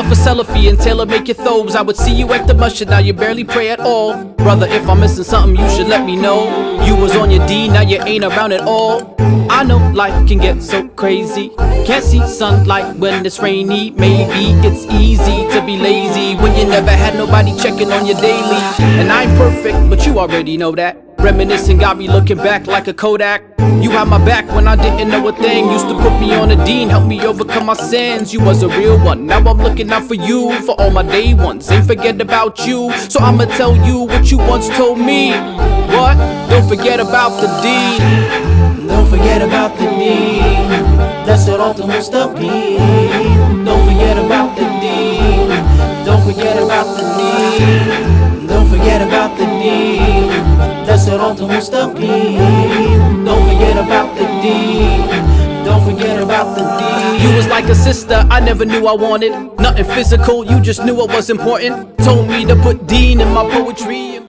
for Salafi and Taylor make your thobes. I would see you at the masjid, now you barely pray at all. Brother, if I'm missing something, you should let me know. You was on your D, now you ain't around at all. I know life can get so crazy. Can't see sunlight when it's rainy. Maybe it's easy to be lazy when you never had nobody checking on you daily. And I ain't perfect, but you already know that. Reminiscing got me looking back like a Kodak. You had my back when I didn't know a thing. Used to put me on a dean, help me overcome my sins. You was a real one, now I'm looking out for you. For all my day ones, ain't forget about you. So I'ma tell you what you once told me. What? Don't forget about the dean. Don't forget about the dean. That's what Alta Mustaqim. Don't forget about the dean. Don't forget about the dean. Don't forget about the dean. That's what Alta Mustaqim. Don't forget about the dean. Don't forget about the dean. You was like a sister I never knew I wanted. Nothing physical, you just knew it was important. Told me to put dean in my poetry.